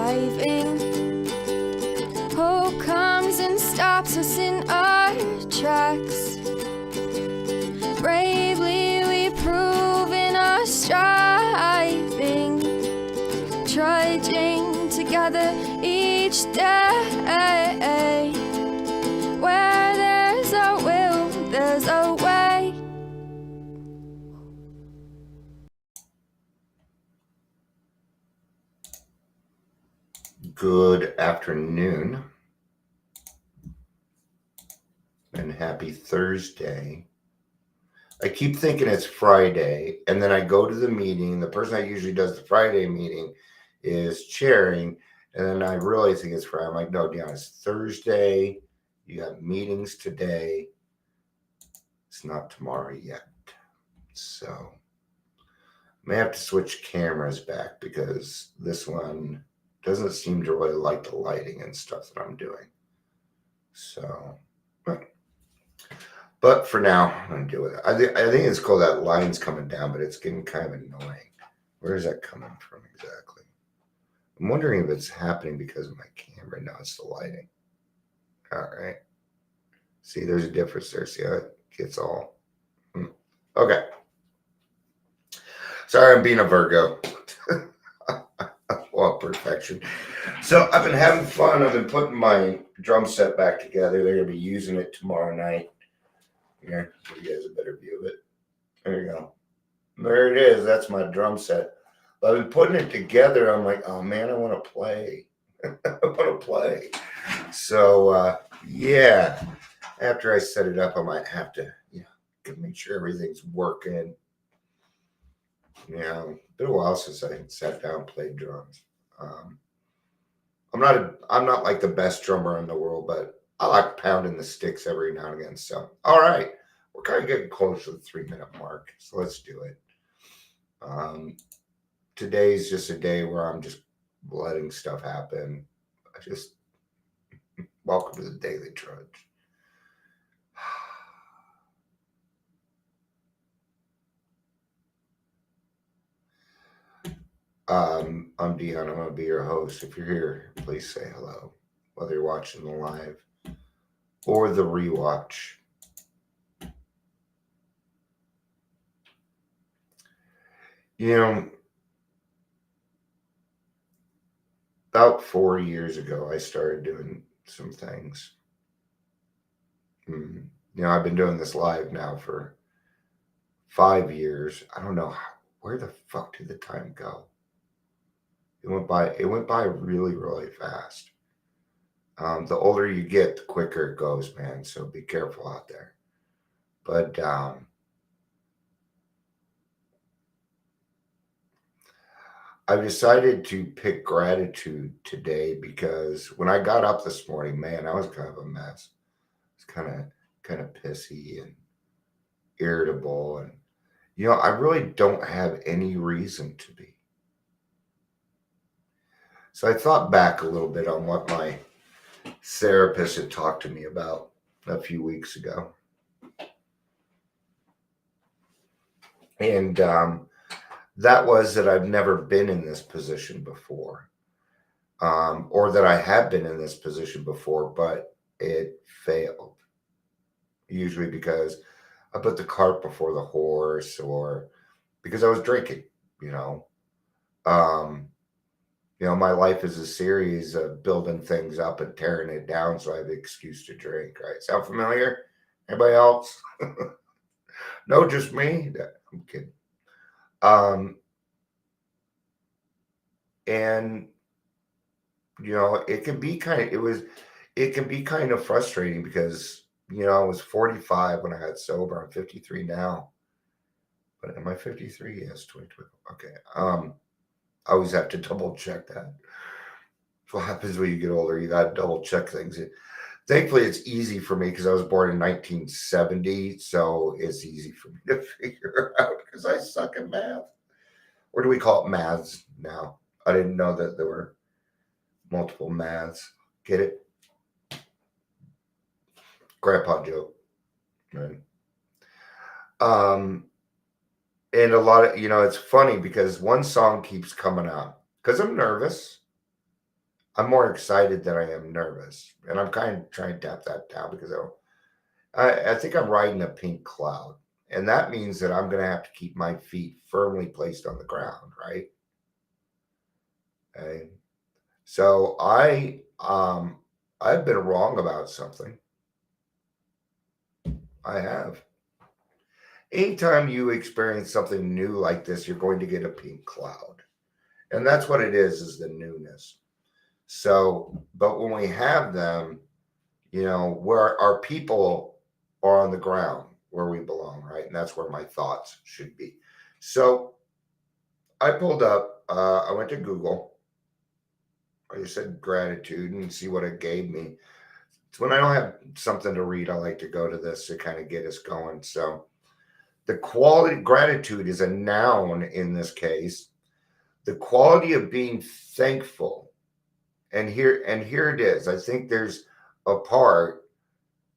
driving. Hope comes and stops us in our tracks. Bravely we prove in our striving, trudging together each day. Where there's a will, there's a way. Good afternoon and happy Thursday. I keep thinking it's Friday, and then I go to the meeting. The person that usually does the Friday meeting is chairing, and then I really think it's Friday. I'm like, no, Deanna, it's Thursday. You have meetings today. It's not tomorrow yet. So I may have to switch cameras back because this one doesn't seem to really like the lighting and stuff that I'm doing. So, but for now, I'm going to deal with it. I think it's cool that line's coming down, but it's getting kind of annoying. Where is that coming from exactly? I'm wondering if it's happening because of my camera. No, it's the lighting. All right. See, there's a difference there. See how it gets all... Okay. Sorry, I'm being a Virgo. Well, perfection. So I've been having fun. I've been putting my drum set back together. They're going to be using it tomorrow night. Here, give you guys a better view of it. There you go. There it is. That's my drum set. I've been putting it together. I'm like, oh man, I want to play. I want to play. So yeah, after I set it up, I might have to, make sure everything's working. It's been a while since I sat down and played drums. I'm not like the best drummer in the world, but I like pounding the sticks every now and again. So, all right, we're kind of getting close to the 3-minute mark. So let's do it. Today's just a day where I'm just letting stuff happen. Welcome to the Daily Trudge. I'm Dion. I'm going to be your host. If you're here, please say hello, whether you're watching the live or the rewatch. About 4 years ago, I started doing some things. I've been doing this live now for 5 years. I don't know where the fuck did the time go. It went by really, really fast. The older you get, the quicker it goes, man. So be careful out there. But I've decided to pick gratitude today because when I got up this morning, man, I was kind of a mess. I was kind of pissy and irritable, and I really don't have any reason to be. So I thought back a little bit on what my therapist had talked to me about a few weeks ago. And that was that I've never been in this position before, or that I have been in this position before, but it failed. Usually because I put the cart before the horse, or because I was drinking, my life is a series of building things up and tearing it down, so I have an excuse to drink, right? Sound familiar? Anybody else? No, just me? I'm kidding. And it can be kind of frustrating because I was 45 when I got sober. I'm 53 now. But am I 53? Yes, 2020. Okay. I always have to double check that. What happens when you get older? You got to double check things. Thankfully, it's easy for me because I was born in 1970, so it's easy for me to figure out because I suck at math. Or do we call it maths now? I didn't know that there were multiple maths. Get it? Grandpa joke, right? And a lot of, it's funny because one song keeps coming up because I'm nervous. I'm more excited than I am nervous. And I'm kind of trying to tap that down because I think I'm riding a pink cloud. And that means that I'm going to have to keep my feet firmly placed on the ground, right? Okay. So I've been wrong about something. I have. Anytime you experience something new like this, you're going to get a pink cloud. And that's what it is the newness. So, but when we have them, where our people are on the ground where we belong, right? And that's where my thoughts should be. So I pulled up, I went to Google. I just said gratitude and see what it gave me. It's when I don't have something to read, I like to go to this to kind of get us going. So the quality, gratitude is a noun in this case. The quality of being thankful. And here it is. I think there's a part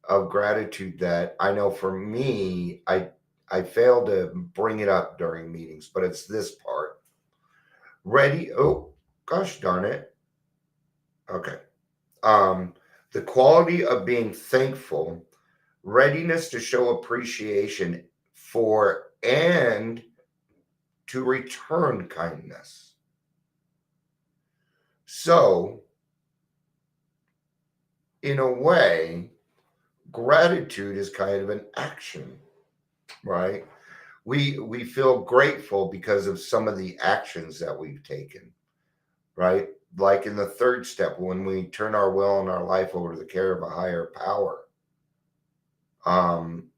of gratitude that I know for me, I fail to bring it up during meetings, but it's this part. Ready? Oh, gosh darn it. Okay. The quality of being thankful, readiness to show appreciation for and to return kindness. So, in a way, gratitude is kind of an action, right? We feel grateful because of some of the actions that we've taken, right? Like in the third step, when we turn our will and our life over to the care of a higher power. And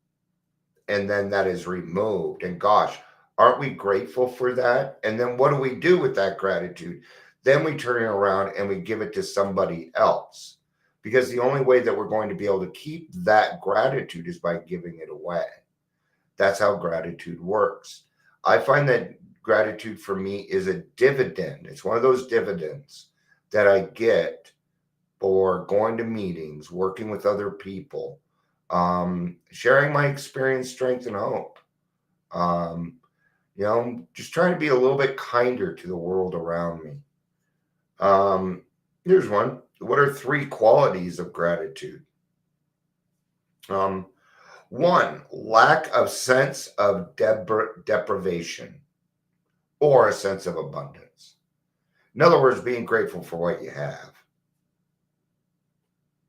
then that is removed. And gosh, aren't we grateful for that? And then what do we do with that gratitude? Then we turn it around and we give it to somebody else. Because the only way that we're going to be able to keep that gratitude is by giving it away. That's how gratitude works. I find that gratitude for me is a dividend. It's one of those dividends that I get for going to meetings, working with other people, sharing my experience, strength, and hope. Just trying to be a little bit kinder to the world around me. Here's one. What are 3 qualities of gratitude? One, lack of sense of deprivation or a sense of abundance. In other words, being grateful for what you have,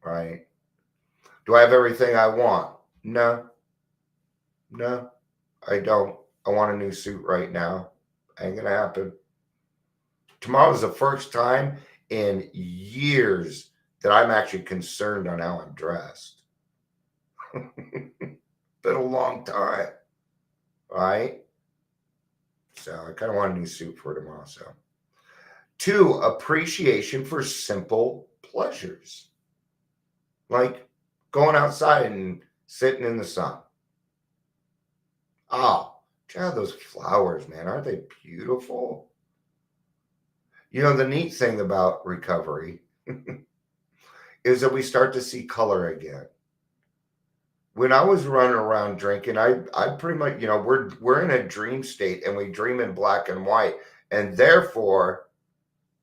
right? Do I have everything I want? No, I don't. I want a new suit right now. Ain't gonna happen. Tomorrow's the first time in years that I'm actually concerned on how I'm dressed. Been a long time, right? So I kind of want a new suit for tomorrow. So 2, appreciation for simple pleasures. Like going outside and sitting in the sun. Oh, check out those flowers, man. Aren't they beautiful? The neat thing about recovery is that we start to see color again. When I was running around drinking, I pretty much, we're in a dream state and we dream in black and white. And therefore,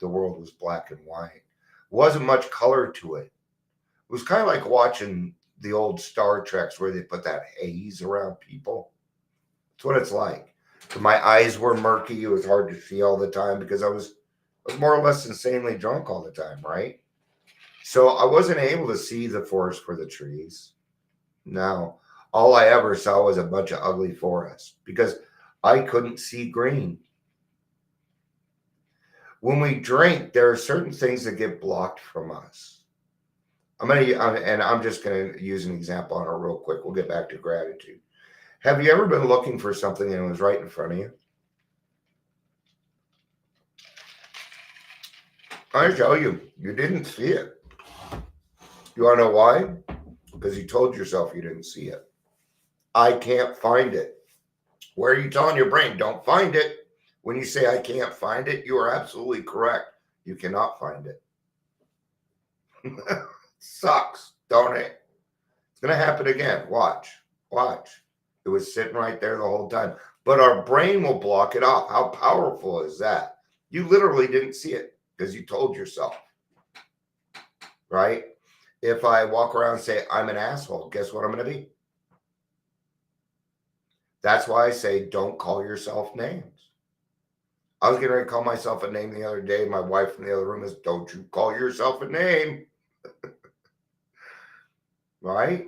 the world was black and white. Wasn't much color to it. It was kind of like watching the old Star Treks where they put that haze around people. That's what it's like. My eyes were murky. It was hard to see all the time because I was more or less insanely drunk all the time, right? So I wasn't able to see the forest for the trees. No, all I ever saw was a bunch of ugly forests because I couldn't see green. When we drink, there are certain things that get blocked from us. I'm just going to use an example on it real quick. We'll get back to gratitude. Have you ever been looking for something and it was right in front of you? I tell you, you didn't see it. You want to know why? Because you told yourself you didn't see it. I can't find it. Where are you telling your brain, don't find it? When you say I can't find it, you are absolutely correct. You cannot find it. Sucks, don't it? It's going to happen again. Watch. It was sitting right there the whole time. But our brain will block it off. How powerful is that? You literally didn't see it because you told yourself. right? If I walk around and say I'm an asshole, guess what I'm going to be? That's why I say don't call yourself names. I was getting ready to call myself a name the other day. My wife in the other room is, don't you call yourself a name, right?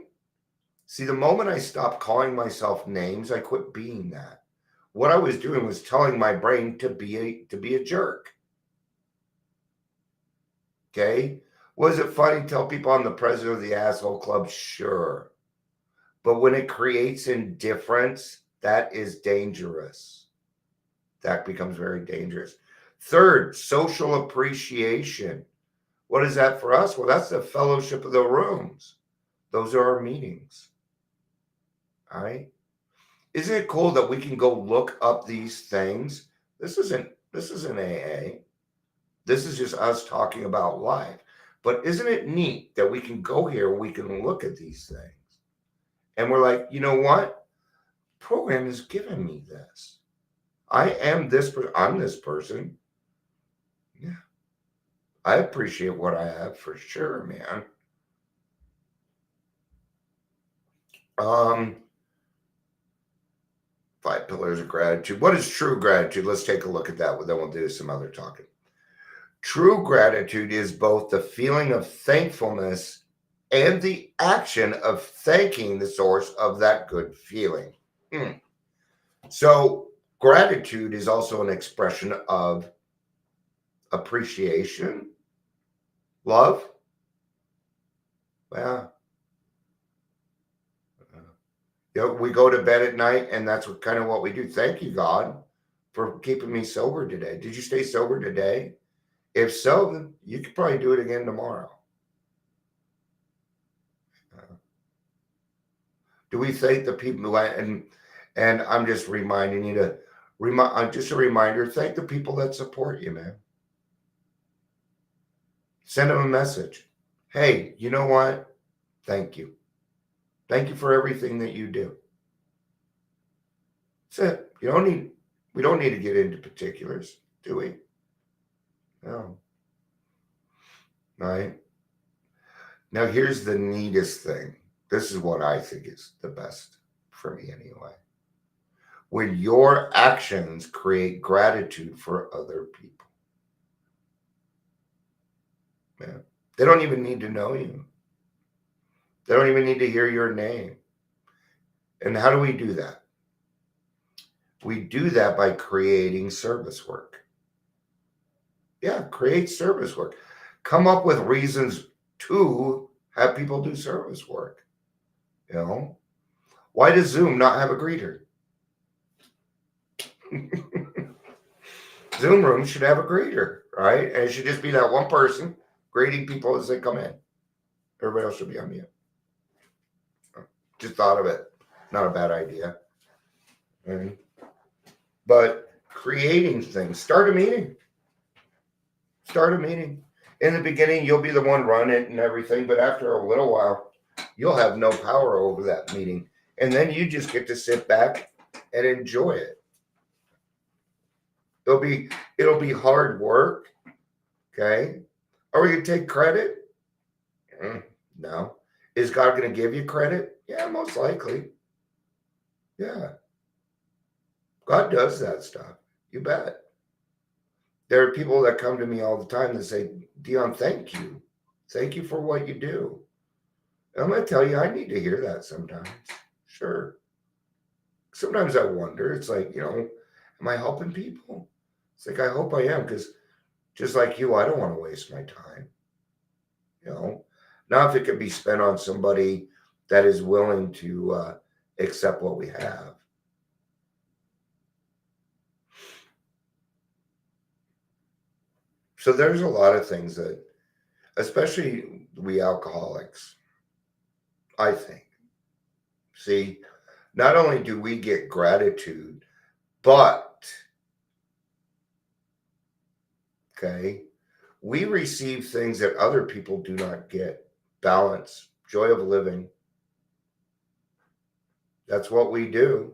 See, the moment I stopped calling myself names, I quit being that. What I was doing was telling my brain to be a jerk. Okay? Was it funny to tell people I'm the president of the asshole club? Sure. But when it creates indifference, that is dangerous. That becomes very dangerous. Third, social appreciation. What is that for us? Well, that's the fellowship of the rooms. Those are our meetings. All right. Isn't it cool that we can go look up these things? This isn't AA. This is just us talking about life. But isn't it neat that we can go here, we can look at these things, and we're like, you know what? Program has given me this. I am this person. I'm this person. Yeah. I appreciate what I have for sure, man. 5 pillars of gratitude. What is true gratitude? Let's take a look at that. Then we'll do some other talking. True gratitude is both the feeling of thankfulness and the action of thanking the source of that good feeling. So, gratitude is also an expression of appreciation, love. Well, we go to bed at night, and that's kind of what we do. Thank you, God, for keeping me sober today. Did you stay sober today? If so, then you could probably do it again tomorrow. Do we thank the people? And I'm just reminding you to just a reminder. Thank the people that support you, man. Send them a message. Hey, you know what? Thank you. Thank you for everything that you do. That's it. We don't need to get into particulars, do we? No. All right. Now, here's the neatest thing. This is what I think is the best for me anyway. When your actions create gratitude for other people. Man, they don't even need to know you. They don't even need to hear your name. And how do we do that? We do that by creating service work. Yeah, create service work. Come up with reasons to have people do service work. You know, why does Zoom not have a greeter? Zoom rooms should have a greeter, right? And it should just be that one person greeting people as they come in. Everybody else should be on mute. Just thought of it. Not a bad idea. Right? But creating things. Start a meeting. Start a meeting. In the beginning, you'll be the one running it and everything, but after a little while, you'll have no power over that meeting. And then you just get to sit back and enjoy it. It'll be hard work. Okay. Are we going to take credit? No. Is God going to give you credit? Yeah, most likely. Yeah. God does that stuff. You bet. There are people that come to me all the time that say, Dion, thank you. Thank you for what you do. And I'm going to tell you, I need to hear that sometimes. Sure. Sometimes I wonder, it's like, am I helping people? It's like, I hope I am, because just like you, I don't want to waste my time. Now if it could be spent on somebody that is willing to accept what we have. So there's a lot of things that, especially we alcoholics, I think, see, not only do we get gratitude, but, okay, we receive things that other people do not get. Balance, joy of living. That's what we do.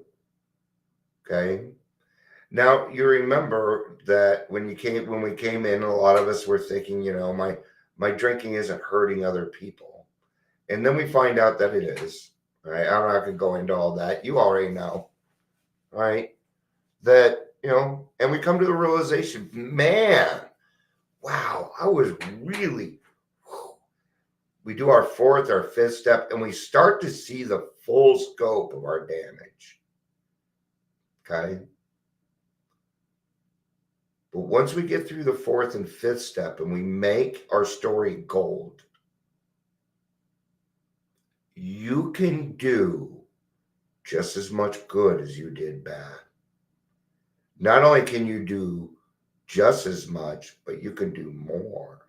Okay. Now you remember that when we came in, a lot of us were thinking, my drinking isn't hurting other people. And then we find out that it is. Right? I'm not going to go into all that. You already know. Right? That, and we come to the realization, man, wow, I was really, we do our fourth, our fifth step, and we start to see the full scope of our damage. Okay? But once we get through the fourth and fifth step and we make our story gold, you can do just as much good as you did bad. Not only can you do just as much, but you can do more.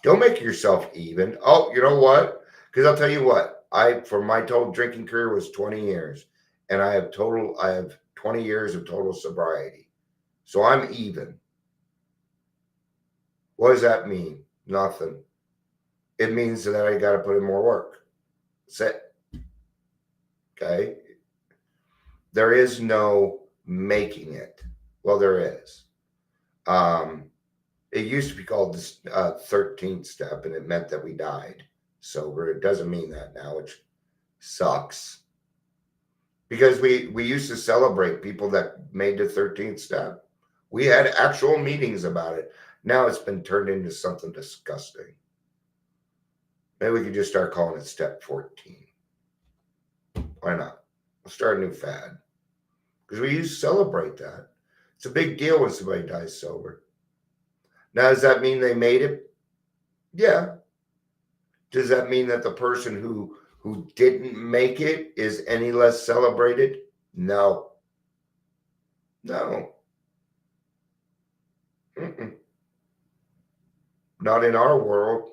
Don't make yourself even. Oh, you know what? Because I'll tell you what, for my total drinking career was 20 years, and I have 20 years of total sobriety. So I'm even. What does that mean? Nothing. It means that I got to put in more work. That's it. Okay? There is no making it. Well, there is. It used to be called the 13th step, and it meant that we died sober. It doesn't mean that now, which sucks. Because we used to celebrate people that made the 13th step. We had actual meetings about it. Now it's been turned into something disgusting. Maybe we could just start calling it step 14. Why not? We'll start a new fad. Because we used to celebrate that. It's a big deal when somebody dies sober. Now, does that mean they made it? Yeah. Does that mean that the person who didn't make it is any less celebrated? No. No. Mm-mm. Not in our world.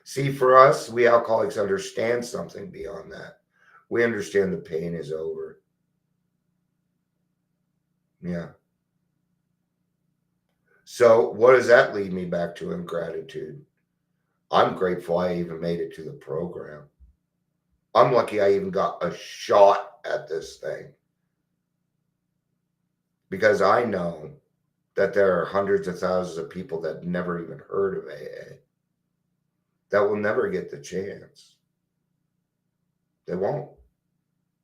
See, for us, we alcoholics understand something beyond that. We understand the pain is over. Yeah. So what does that lead me back to in gratitude? I'm grateful I even made it to the program. I'm lucky I even got a shot at this thing. Because I know that there are hundreds of thousands of people that never even heard of AA that will never get the chance. They won't.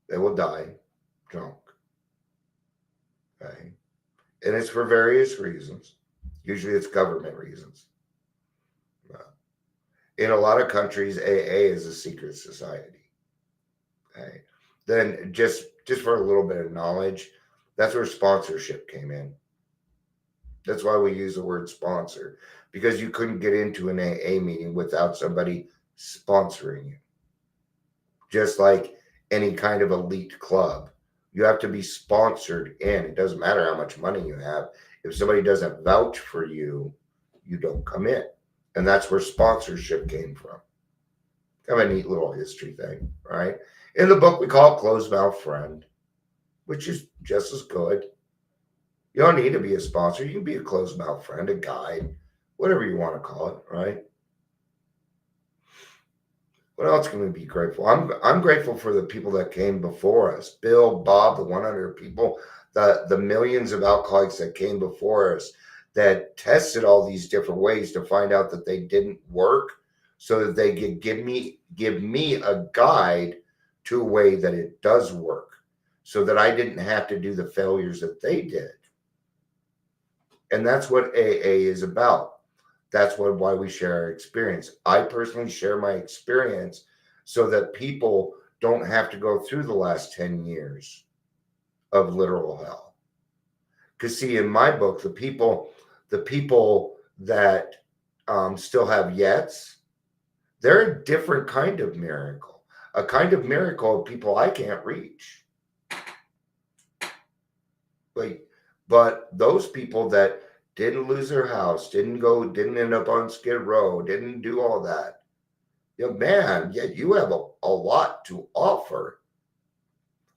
They will die drunk. Okay? And it's for various reasons. Usually it's government reasons. In a lot of countries, AA is a secret society. Okay? Then just for a little bit of knowledge, that's where sponsorship came in. That's why we use the word sponsor, because you couldn't get into an AA meeting without somebody sponsoring you. Just like any kind of elite club, you have to be sponsored in. It doesn't matter how much money you have. If somebody doesn't vouch for you, you don't come in. And that's where sponsorship came from. Kind of a neat little history thing, right? In the book, we call it Closed Mouth Friend, which is just as good. You don't need to be a sponsor. You can be a closed mouth friend, a guide, whatever you want to call it, right? What else can we be grateful? I'm grateful for the people that came before us. Bill, Bob, the 100 people, the millions of alcoholics that came before us that tested all these different ways to find out that they didn't work, so that they could give me a guide to a way that it does work, so that I didn't have to do the failures that they did. And that's what AA is about. That's why we share our experience. I personally share my experience so that people don't have to go through the last 10 years of literal hell. Because see, in my book, the people that still have yets, they're a different kind of miracle. A kind of miracle of people I can't reach. But those people that didn't lose their house, didn't end up on Skid Row, didn't do all that. Man, you have a lot to offer.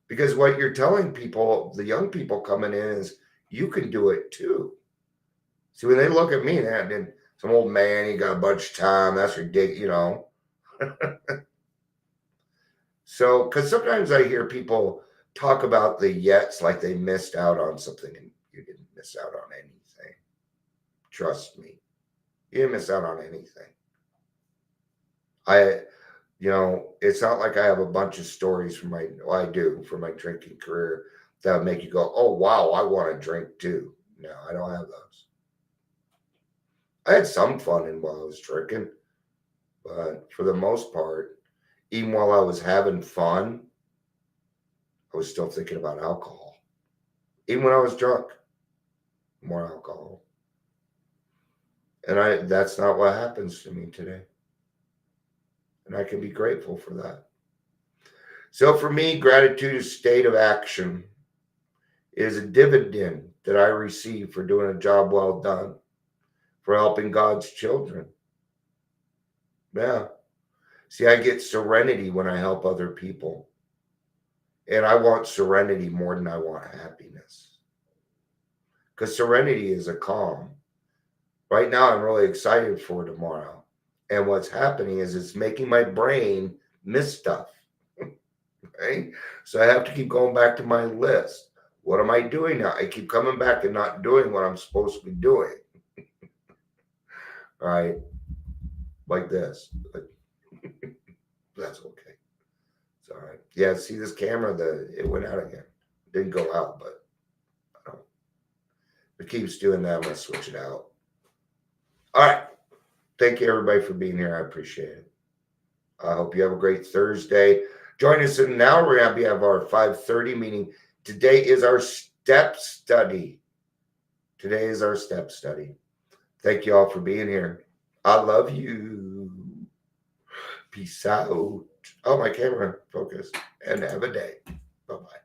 Because what you're telling people, the young people coming in, is you can do it too. See, when they look at me, then some old man, he got a bunch of time, that's ridiculous, So, because sometimes I hear people talk about the yets like they missed out on something, and you didn't miss out on anything. Trust me. You didn't miss out on anything. It's not like I have a bunch of stories from I do for my drinking career that would make you go, oh, wow, I want to drink too. No, I don't have those. I had some fun while I was drinking, but for the most part, even while I was having fun, I was still thinking about alcohol. Even when I was drunk, more alcohol. And that's not what happens to me today. And I can be grateful for that. So for me, gratitude is a state of action. It is a dividend that I receive for doing a job well done, for helping God's children. Yeah. See, I get serenity when I help other people. And I want serenity more than I want happiness. Because serenity is a calm. Right now, I'm really excited for tomorrow. And what's happening is it's making my brain miss stuff. Right? So I have to keep going back to my list. What am I doing now? I keep coming back and not doing what I'm supposed to be doing. All right. Like this. That's okay. It's all right. Yeah, see this camera, it went out again. It didn't go out, but I don't. If it keeps doing that, I'm going to switch it out. All right. Thank you, everybody, for being here. I appreciate it. I hope you have a great Thursday. Join us in an hour. We're going to have our 5:30 meeting. Today is our step study. Today is our step study. Thank you all for being here. I love you. Peace out. Oh, my camera focused. And have a day. Bye-bye.